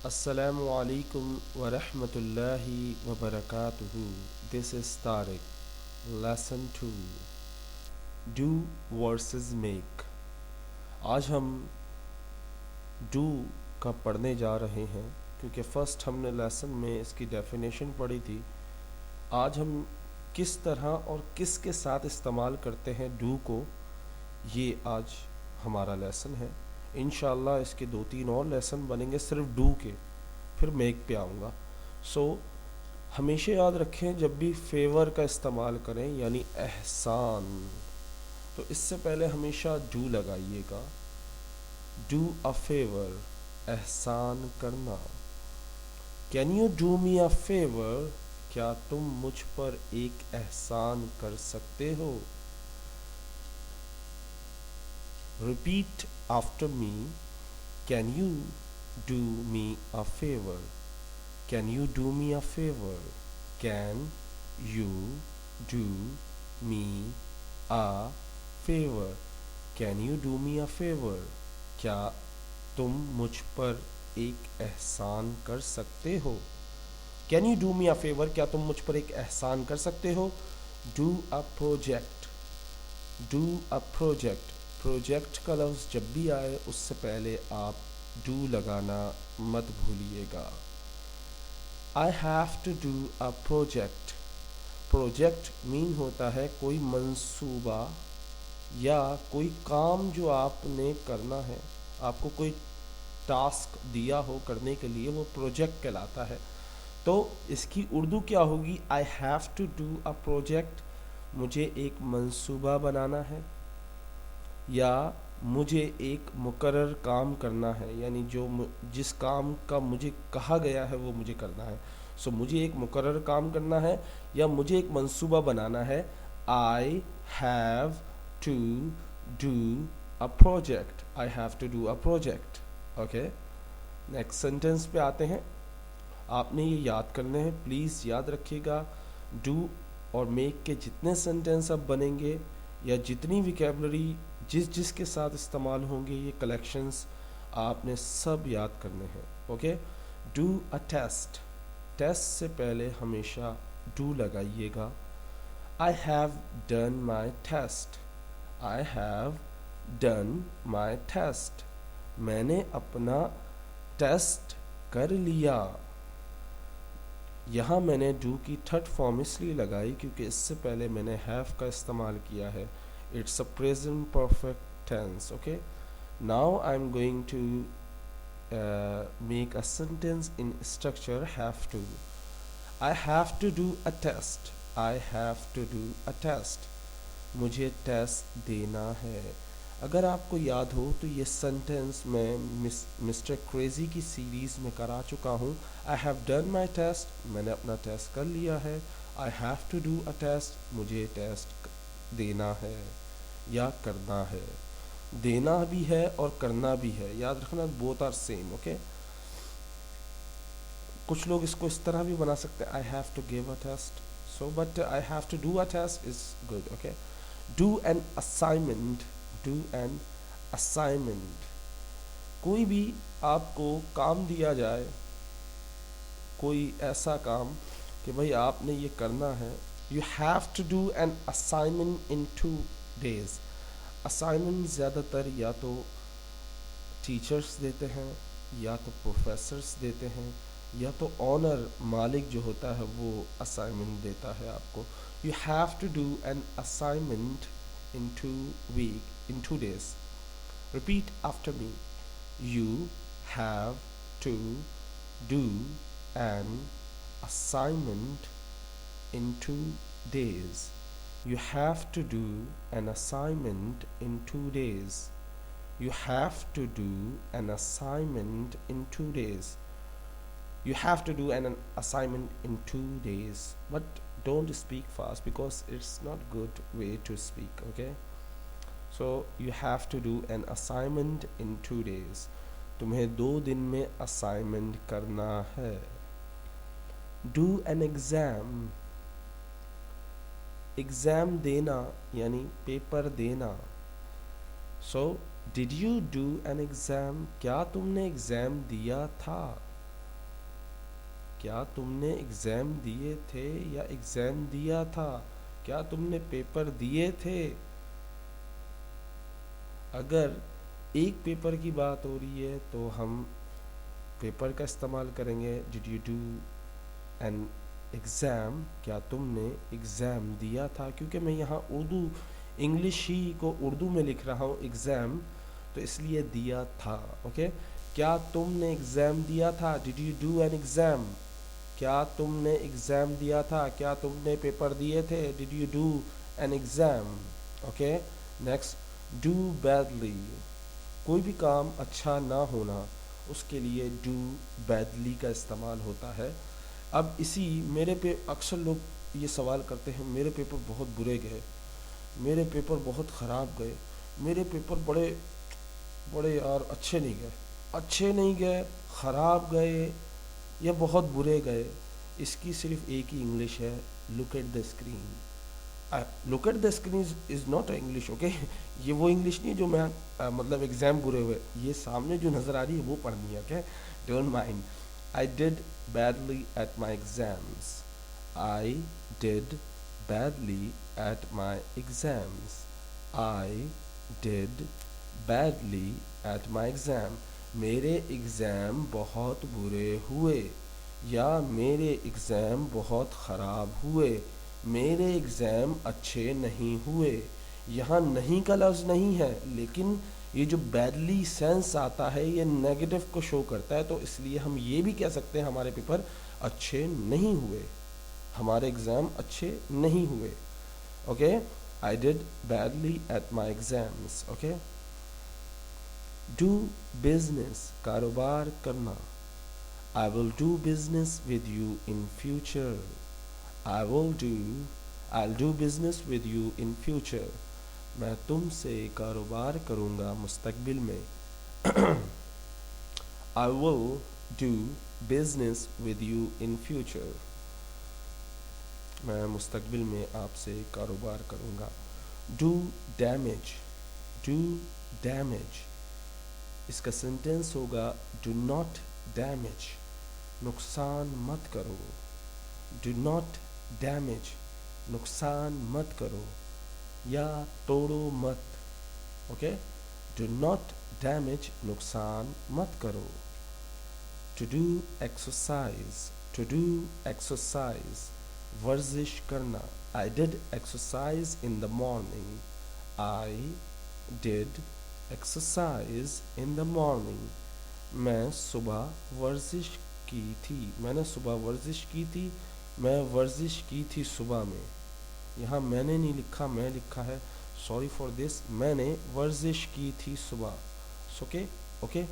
السلام علیکم ورحمۃ اللہ وبرکاتہ. This is Tariq. Lesson 2. Do versus make. آج ہم do کا پڑھنے جا رہے ہیں کیونکہ فرسٹ ہم نے لیسن میں اس کی ڈیفینیشن پڑھی تھی. آج ہم کس طرح اور کس کے ساتھ استعمال کرتے ہیں do کو، یہ آج ہمارا لیسن ہے. انشاءاللہ اس کے 2-3 اور لیسن بنیں گے صرف ڈو کے، پھر میک پہ آؤں گا. ہمیشہ یاد رکھیں جب بھی فیور کا استعمال کریں یعنی احسان، تو اس سے پہلے ہمیشہ ڈو لگائیے گا. ڈو اے فیور، احسان کرنا. Can you do me a favour, کیا تم مجھ پر ایک احسان کر سکتے ہو. Repeat after me. Can you do me a favour. Can you do me a favor? Can you do me a favor? Can you do me a favor? کیا تم مجھ پر ایک احسان کر سکتے ہو. Can you do me a favor? کیا تم مجھ پر ایک احسان کر سکتے ہو. Do a project. Do a project. Project کا لفظ جب بھی آئے اس سے پہلے آپ do لگانا مت بھولیے گا. I have to do a project. Project مین ہوتا ہے کوئی منصوبہ یا کوئی کام جو آپ نے کرنا ہے، آپ کو کوئی ٹاسک دیا ہو کرنے کے لیے، وہ پروجیکٹ کہلاتا ہے. تو اس کی اردو کیا ہوگی. I have to do a project. مجھے ایک منصوبہ بنانا ہے یا مجھے ایک مقرر کام کرنا ہے، یعنی جس کام کا مجھے کہا گیا ہے وہ مجھے کرنا ہے. مجھے ایک مقرر کام کرنا ہے یا مجھے ایک منصوبہ بنانا ہے. I have to do a project. I have to do a project. Okay, next sentence پہ آتے ہیں. آپ نے یہ یاد کرنے ہیں، پلیز یاد رکھیے گا. ڈو اور میک کے جتنے سینٹینس اب بنیں گے یا جتنی ویکیبلری جس کے ساتھ استعمال ہوں گے، یہ کلیکشنز آپ نے سب یاد کرنے ہیں. Okay. Do a test. Test سے پہلے ہمیشہ ڈو لگائیے گا. I have done my test. I have done my test. میں نے اپنا ٹیسٹ کر لیا. یہاں میں نے ڈو کی تھرڈ فارم اس لیے لگائی کیونکہ اس سے پہلے میں نے ہیو کا استعمال کیا ہے. It's a present perfect tense. Okay. Now I'm going to make a sentence in structure have to. I have to do a test. I have to do a test. مجھے ٹیسٹ دینا ہے. اگر آپ کو یاد ہو تو یہ سینٹینس میں مسٹر کریزی کی سیریز میں کرا چکا ہوں. I have done my test. میں نے اپنا ٹیسٹ کر لیا ہے. I have to do a test. مجھے ٹیسٹ دینا ہے یا کرنا ہے. دینا بھی ہے اور کرنا بھی ہے، یاد رکھنا both are same. اوکے. کچھ لوگ اس کو اس طرح بھی بنا سکتے ہیں I have to give a test. But I have to do a test is good. Okay. Do an assignment. Do an assignment. کوئی بھی آپ کو کام دیا جائے، کوئی ایسا کام کہ بھائی آپ نے یہ کرنا ہے. You have to do an assignment in 2 days. Assignment زیادہ تر یا تو ٹیچرس دیتے ہیں یا تو پروفیسرس دیتے ہیں یا تو آنر مالک جو ہوتا ہے وہ اسائنمنٹ دیتا ہے آپ کو. You have to do an assignment in 2 days. Repeat after me. You have to do an assignment in 2 days. You have to do an assignment in 2 days. You have to do an assignment in 2 days. You have to do an assignment in 2 days. But don't speak fast because it's not good way to speak. Okay. So you have to do an assignment in 2 days. تمہیں 2 دن میں assignment کرنا ہے. Do an exam. Exam دینا یعنی paper دینا. Did you do an exam. کیا تم نے ایگزام دیا تھا. کیا تم نے ایگزام دیے تھے یا ایگزام دیا تھا؟ کیا تم نے پیپر دیے تھے؟ اگر ایک پیپر کی بات ہو رہی ہے تو ہم پیپر کا استعمال کریں گے. Did you do an exam? کیا تم نے ایگزام دیا تھا؟ کیونکہ میں یہاں انگلش ہی کو اردو میں لکھ رہا ہوں ایگزام، تو اس لیے دیا تھا. اوکے، کیا تم نے ایگزام دیا تھا؟ Did you do an exam? کیا تم نے ایگزام دیا تھا؟ کیا تم نے پیپر دیے تھے؟ Did you do an exam? Okay, next, do badly. کوئی بھی کام اچھا نہ ہونا، اس کے لیے ڈو بیڈلی کا استعمال ہوتا ہے. اب میرے پہ اکثر لوگ یہ سوال کرتے ہیں، میرے پیپر بہت برے گئے، میرے پیپر بہت خراب گئے، میرے پیپر بڑے یار اچھے نہیں گئے، خراب گئے یا بہت برے گئے. اس کی صرف ایک ہی انگلش ہے، look at the screen. Look at the screen is not a English. Okay, یہ وہ انگلش نہیں جو میں مطلب ایگزام برے ہوئے، یہ سامنے جو نظر آ رہی ہے وہ پڑھنی ہے. Okay, don't mind. I did badly at my exams. I did badly at my exams. I did badly at my exam. میرے ایگزام بہت برے ہوئے یا میرے ایگزام بہت خراب ہوئے، میرے ایگزام اچھے نہیں ہوئے. یہاں نہیں کا لفظ نہیں ہے، لیکن یہ جو بیڈلی سینس آتا ہے یہ نیگیٹو کو شو کرتا ہے، تو اس لیے ہم یہ بھی کہہ سکتے ہیں ہمارے پیپر اچھے نہیں ہوئے، ہمارے ایگزام اچھے نہیں ہوئے. Okay, I did badly at my exams. Okay, do business, کاروبار کرنا. I will do business with you in future. I'll do business with you in future. میں تم سے کاروبار کروں گا مستقبل میں. I will do business with you in future. میں مستقبل میں آپ سے کاروبار کروں گا. Do damage. اس کا سینٹینس ہوگا do not damage. نقصان مت کرو. Do not damage. نقصان مت کرو یا توڑو مت. اوکے، ڈو ناٹ ڈیمیج، نقصان مت کرو. ٹو ڈو ایکسرسائز، ورزش کرنا. I did exercise in the morning. I did exercise in the morning. میں صبح ورزش کی تھی. میں ورزش کی تھی صبح میں. یہاں میں نے نہیں لکھا، میں لکھا ہے، سوری فار دس. میں نے ورزش کی تھی صبح. اوکے،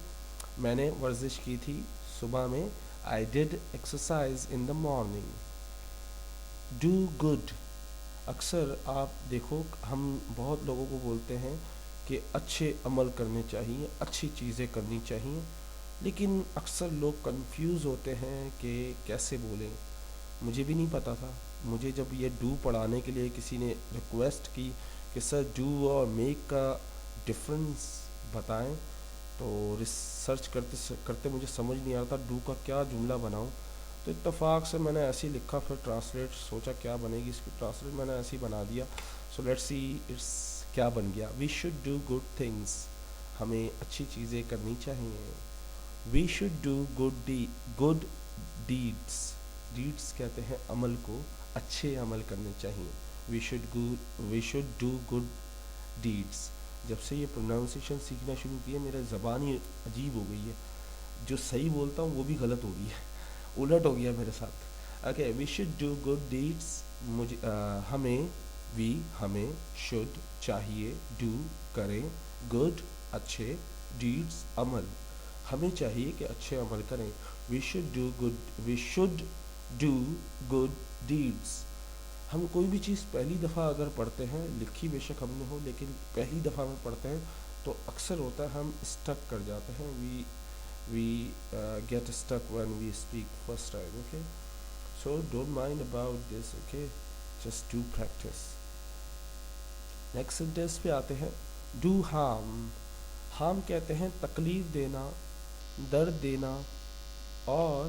میں نے ورزش کی تھی صبح میں. I did exercise in the morning. Do good. اکثر آپ دیکھو ہم بہت لوگوں کو بولتے ہیں کہ اچھے عمل کرنے چاہیے، اچھی چیزیں کرنی چاہیے، لیکن اکثر لوگ کنفیوز ہوتے ہیں کہ کیسے بولیں. مجھے بھی نہیں پتا تھا. مجھے جب یہ ڈو پڑھانے کے لیے کسی نے ریکویسٹ کی کہ سر ڈو اور میک کا ڈفرنس بتائیں، تو ریسرچ کرتے مجھے سمجھ نہیں آ رہا تھا ڈو کا کیا جملہ بناؤں. تو اتفاق سے میں نے ایسے ہی لکھا، پھر ٹرانسلیٹ سوچا کیا بنے گی اس کی ٹرانسلیٹ، میں نے ایسے ہی بنا دیا. سو لیٹس سی اٹس کیا بن گیا. We should do good things. ہمیں اچھی چیزیں کرنی چاہیے. We should do good deeds. Deeds کہتے ہیں عمل کو، اچھے عمل کرنے چاہیے. We should do good deeds. جب سے یہ پروناؤنسیشن سیکھنا شروع کی ہے میرا زبان ہی عجیب ہو گئی ہے، جو صحیح بولتا ہوں وہ بھی غلط ہو رہی ہے، الٹ ہو گیا میرے ساتھ. Okay, we should do good deeds. ہمیں شوڈ چاہیے، ڈو کریں، گڈ اچھے، ڈیڈس عمل. ہمیں چاہیے کہ اچھے عمل کریں. We should do good deeds. ہم کوئی بھی چیز پہلی دفعہ اگر پڑھتے ہیں، لکھی بے شک ہم نے ہو لیکن پہلی دفعہ میں پڑھتے ہیں تو اکثر ہوتا ہے ہم اسٹک کر جاتے ہیں. We get stuck when we speak first time. Okay, so don't mind about this. Okay, just do practice. Next sentence پہ آتے ہیں. Do harm. ہارم کہتے ہیں تکلیف دینا، درد دینا اور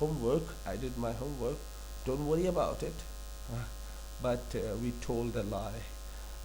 homework, I did my homework, don't worry about it. But we told a lie,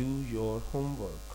do your homework।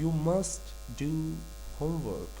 you must do homework,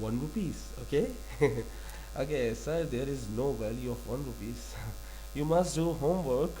one rupees. Okay. Okay sir, there is no value of 1 rupees. You must do homework,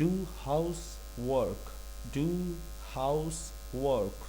Do house work, do house work,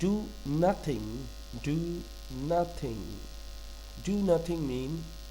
Do nothing, do nothing, do nothing mean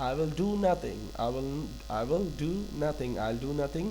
I will do nothing, I will do nothing, I'll do nothing,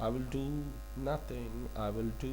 I will do nothing, I will do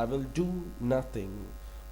I will do nothing,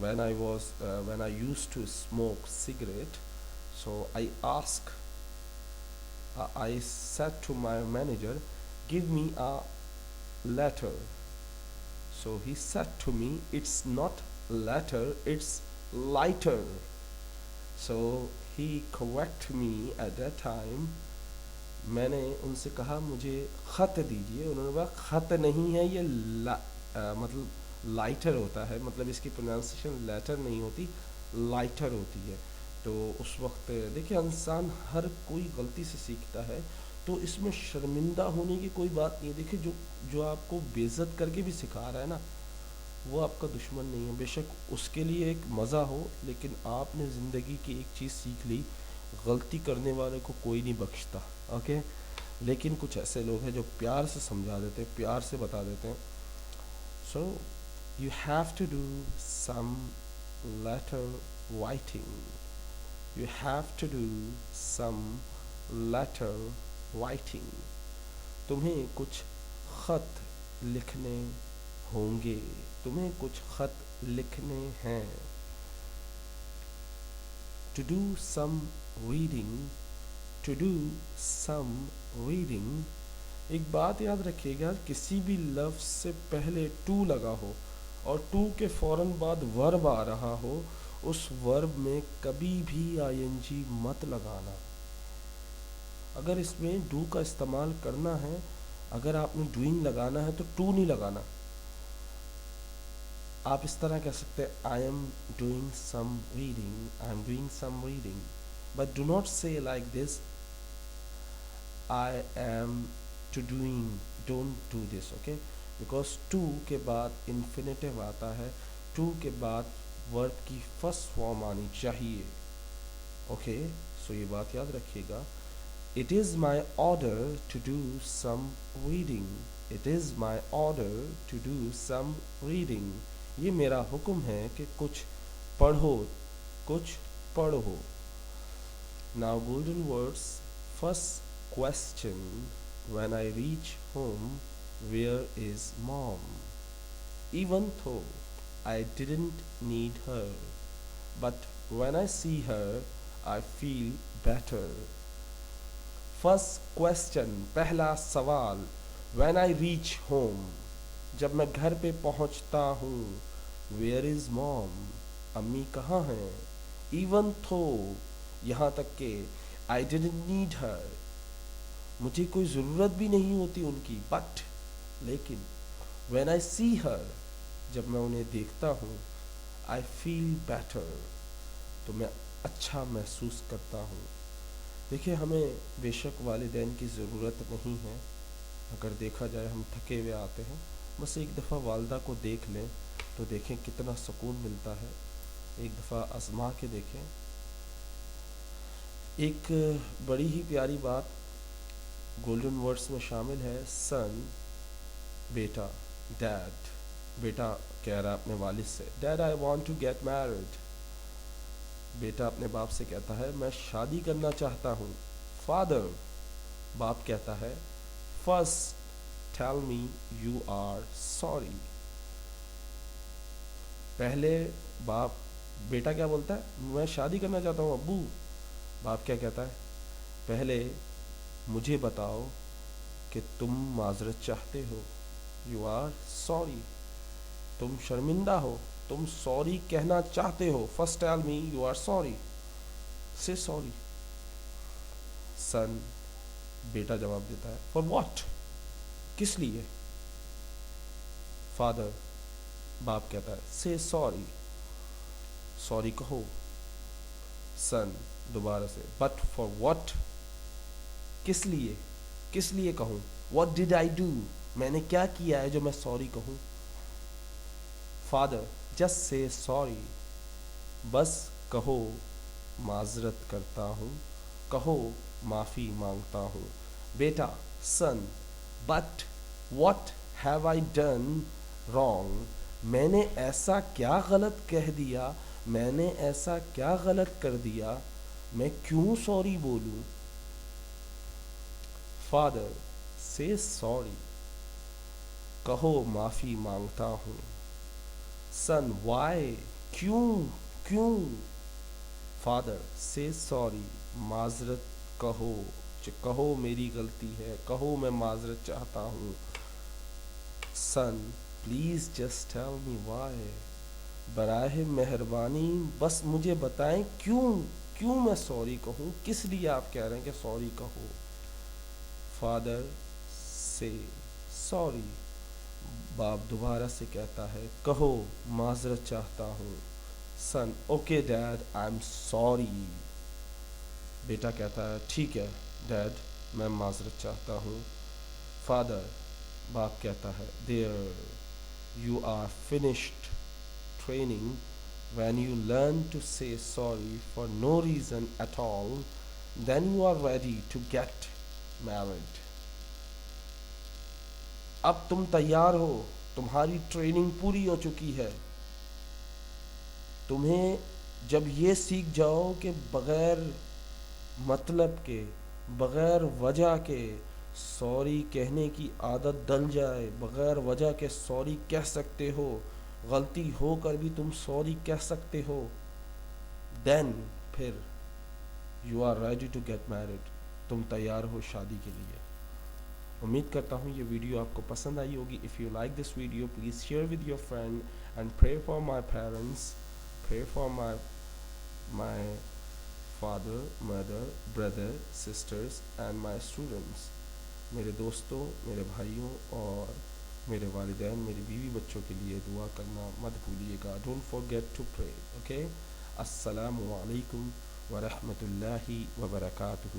when I used to smoke cigarette, so I said to my manager, give me a letter. So he said to me, it's not letter, it's lighter. So he corrected me at that time, میں نے ان سے کہا مجھے خط دیجیے، انہوں نے کہا خط نہیں ہے یہ مطلب لائٹر ہوتا ہے، مطلب اس کی پروننسیشن لیٹر نہیں ہوتی، لائٹر ہوتی ہے۔ تو اس وقت دیکھیں انسان ہر کوئی غلطی سے سیکھتا ہے، تو اس میں شرمندہ ہونے کی کوئی بات نہیں ہے۔ دیکھیں جو آپ کو بے عزت کر کے بھی سکھا رہا ہے نا، وہ آپ کا دشمن نہیں ہے، بے شک اس کے لیے ایک مزہ ہو، لیکن آپ نے زندگی کی ایک چیز سیکھ لی، غلطی کرنے والے کو کوئی نہیں بخشتا، اوکے۔ لیکن کچھ ایسے لوگ ہیں جو پیار سے سمجھا دیتے ہیں، پیار سے بتا دیتے ہیں۔ So you have to do some letter writing, you have to do some letter writing, تمہیں کچھ خط لکھنے ہوں گے، تمہیں کچھ خط لکھنے ہیں۔ To do some reading, to do some reading, ایک بات یاد رکھیے گا، کسی بھی لفظ سے پہلے ٹو لگا ہو اور ٹو کے فوراً بعد ورب آ رہا ہو، اس ورب میں کبھی بھی آئی این جی مت لگانا۔ اگر اس میں ڈو کا استعمال کرنا ہے، اگر آپ نے ڈوئنگ لگانا ہے تو ٹو نہیں لگانا۔ آپ اس طرح کہہ سکتے ہیں I am doing some reading, I am doing some reading, but do not say like this I am to doing, don't do this, okay, because to کے بعد انفینیٹیو آتا ہے، ٹو کے بعد ورب کی فرسٹ فارم آنی چاہیے، اوکے۔ سو یہ بات یاد رکھیے گا، it is my order to do some reading, it is my order to do some reading, یہ میرا حکم ہے کہ کچھ پڑھو، کچھ پڑھو۔ Now golden words. First question, when I reach home, where is mom? Even though I didn't need her, but when I see her, I feel better. First question, پہلا سوال، when I reach home، جب میں گھر پہ پہنچتا ہوں، where is mom، امی کہاں ہیں، even though، یہاں تک کہ I didn't need her، مجھے کوئی ضرورت بھی نہیں ہوتی ان کی، but لیکن when I see her، جب میں انہیں دیکھتا ہوں، I feel better، تو میں اچھا محسوس کرتا ہوں۔ دیکھیں ہمیں بے شک والدین کی ضرورت نہیں ہے، اگر دیکھا جائے ہم تھکے ہوئے آتے ہیں، بس ایک دفعہ والدہ کو دیکھ لیں تو دیکھیں کتنا سکون ملتا ہے، ایک دفعہ آزما کے دیکھیں۔ ایک بڑی ہی پیاری بات گولڈن ورڈز میں شامل ہے، سن، بیٹا، ڈیڈ، بیٹا کہہ رہا اپنے والد سے، dad I want to get married, بیٹا اپنے باپ سے کہتا ہے میں شادی کرنا چاہتا ہوں۔ فادر، باپ کہتا ہے first tell me you are sorry, پہلے باپ، بیٹا کیا بولتا ہے، میں شادی کرنا چاہتا ہوں ابو، باپ کیا کہتا ہے، پہلے مجھے بتاؤ کہ تم معذرت چاہتے ہو، یو آر سوری، تم شرمندہ ہو، تم سوری کہنا چاہتے ہو، first tell me you are sorry, say sorry. سن، بیٹا جواب دیتا ہے فار واٹ، کس لیے، فادر، باپ کہتا ہے سے سوری، سوری کہو، سن دوبارہ سے بٹ فار واٹ، کس لیے، کس لیے کہوں، واٹ ڈڈ آئی ڈو، میں نے کیا کیا ہے جو میں سوری کہوں، فادر، جسٹ سے سوری، بس کہو معذرت کرتا ہوں، کہو معافی مانگتا ہوں، بیٹا، سن، but what have I done wrong, میں نے ایسا کیا غلط کہہ دیا، میں نے ایسا کیا غلط کر دیا، میں کیوں سوری بولوں، فادر، سے سوری، کہو معافی مانگتا ہوں، سن، وائی، کیوں، کیوں، فادر، سے سوری، معذرت کہو، کہو میری غلطی ہے، کہو میں معذرت چاہتا ہوں، سن، please just tell me why, براہ مہربانی بس مجھے بتائیں کیوں، کیوں میں سوری کہوں، کس لیے آپ کہہ رہے ہیں کہ سوری کہو، Father say sorry. باپ دوبارہ سے کہتا ہے کہو معذرت چاہتا ہوں. Son, okay dad, I'm sorry. بیٹا کہتا ہے ٹھیک ہے ڈیڈ میں معذرت چاہتا ہوں. Father, باپ کہتا ہے there you are finished training. When you learn to say sorry for no reason at all, then you are ready to get married. اب تم تیار ہو, تمہاری ٹریننگ پوری ہو چکی ہے. تمہیں جب یہ سیکھ جاؤ کہ بغیر مطلب کے, بغیر وجہ کے سوری کہنے کی عادت ڈل جائے, بغیر وجہ کے سوری کہہ سکتے ہو, غلطی ہو کر بھی تم سوری کہہ سکتے ہو, دین پھر you are ready to get married, تم تیار ہو شادی کے لیے. امید کرتا ہوں یہ ویڈیو آپ کو پسند آئی ہوگی. If you like this video please share with your friend and pray for my parents, pray for my father, mother, brother, sisters and my students. میرے دوستوں, میرے بھائیوں اور میرے والدین, میری بیوی بچوں کے لیے دعا کرنا مت بھولیے گا. Don't forget to pray. Okay. السلام علیکم ورحمۃ اللہ وبرکاتہ.